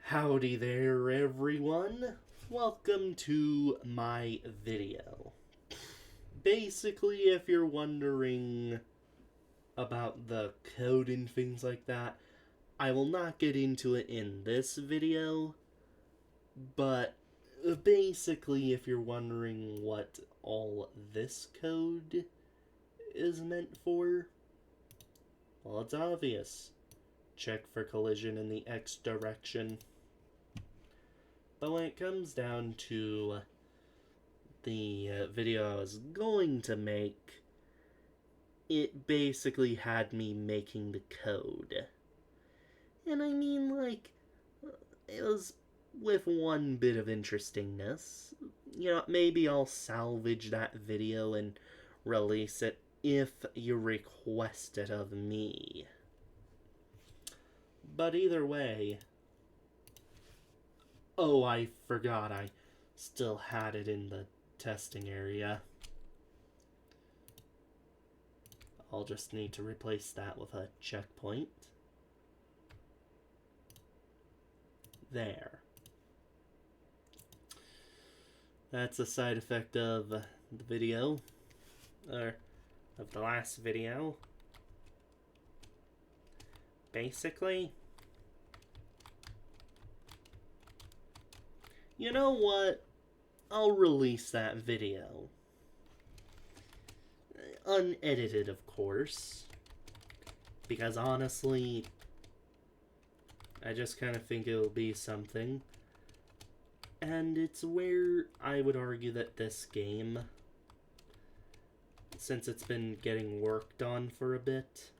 Howdy there, everyone. Welcome to my video. Basically, if you're wondering about the code and things like that, I will not get into it in this video, but basically, if you're wondering what all this code is meant for, well, it's obvious. Check for collision in the X direction. But when it comes down to the video I was going to make, it basically had me making the code. And I mean, like, it was with one bit of interestingness. You know, maybe I'll salvage that video and release it if you request it of me. But either way, oh, I forgot I still had it in the testing area. I'll just need to replace that with a checkpoint. There. That's a side effect of the video, or of the last video. Basically, you know what? I'll release that video. Unedited, of course. Because honestly, I just kind of think it'll be something. And it's where I would argue that this game, since it's been getting worked on for a bit,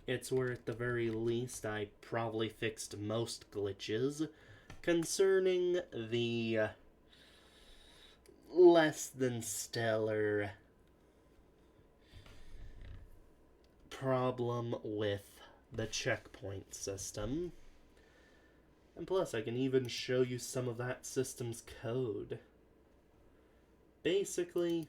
it's where at the very least I probably fixed most glitches concerning the less than stellar problem with the checkpoint system. And plus, I can even show you some of that system's code. Basically,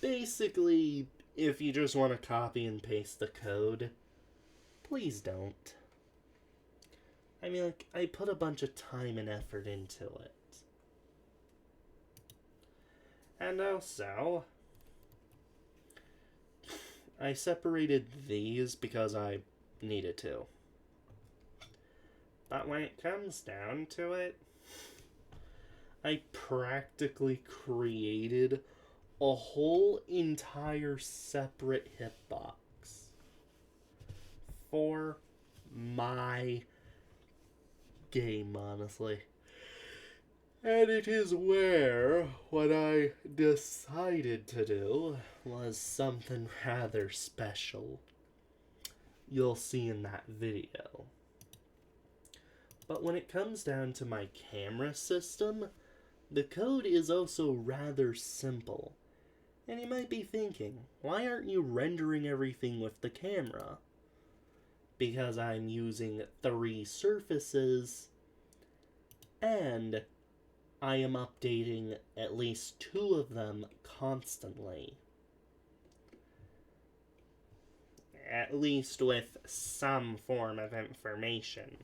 Basically, if you just want to copy and paste the code, please don't. I mean, like, I put a bunch of time and effort into it. And also, I separated these because I needed to. But when it comes down to it, I practically created a whole entire separate hitbox for my game, honestly. And it is where what I decided to do was something rather special. You'll see in that video. But when it comes down to my camera system, the code is also rather simple. And you might be thinking, why aren't you rendering everything with the camera? Because I'm using 3 surfaces, and I am updating at least 2 of them constantly. At least with some form of information.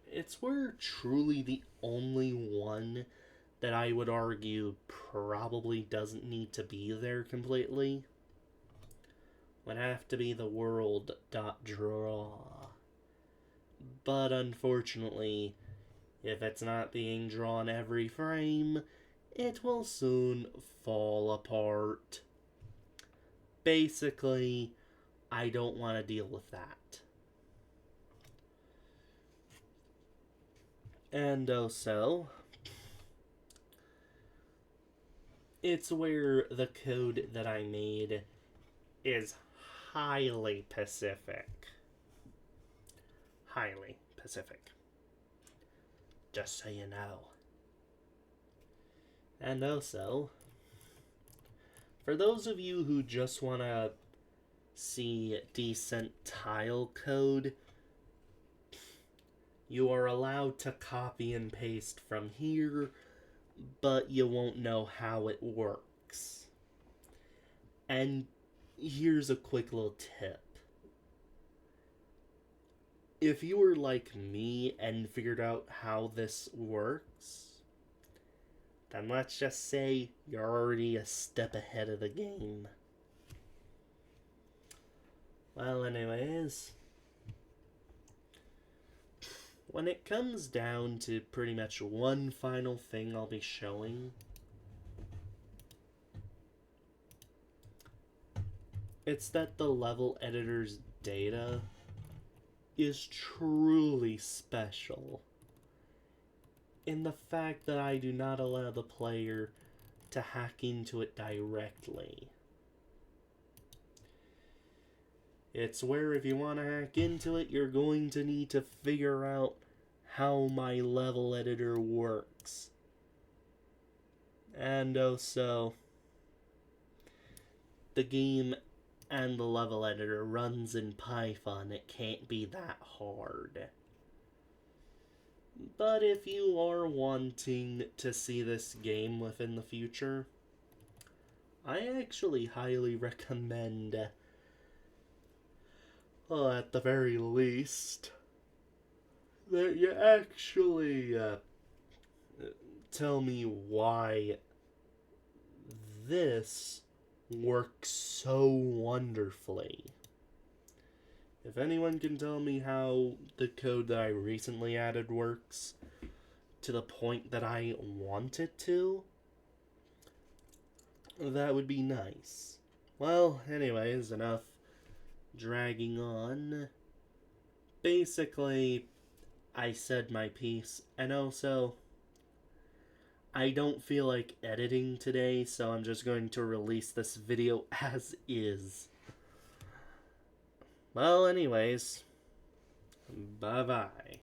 It's where truly the only one that I would argue probably doesn't need to be there completely would have to be the world.draw. But unfortunately, if it's not being drawn every frame, it will soon fall apart. Basically, I don't want to deal with that. And also, it's where the code that I made is highly Pacific. Highly Pacific. Just so you know. And also, for those of you who just want to see decent tile code, you are allowed to copy and paste from here, but you won't know how it works. And here's a quick little tip. If you were like me and figured out how this works, then let's just say you're already a step ahead of the game. Well, anyways, when it comes down to pretty much one final thing I'll be showing, it's that the level editor's data is truly special in the fact that I do not allow the player to hack into it directly. It's where if you want to hack into it, you're going to need to figure out how my level editor works. And also, the game and the level editor runs in Python. It can't be that hard. But if you are wanting to see this game within the future, I actually highly recommend, at the very least, that you actually tell me why this works so wonderfully. If anyone can tell me how the code that I recently added works to the point that I want it to, that would be nice. Well, anyways, enough dragging on. Basically, I said my piece, and also, I don't feel like editing today, so I'm just going to release this video as is. Well, anyways, bye-bye.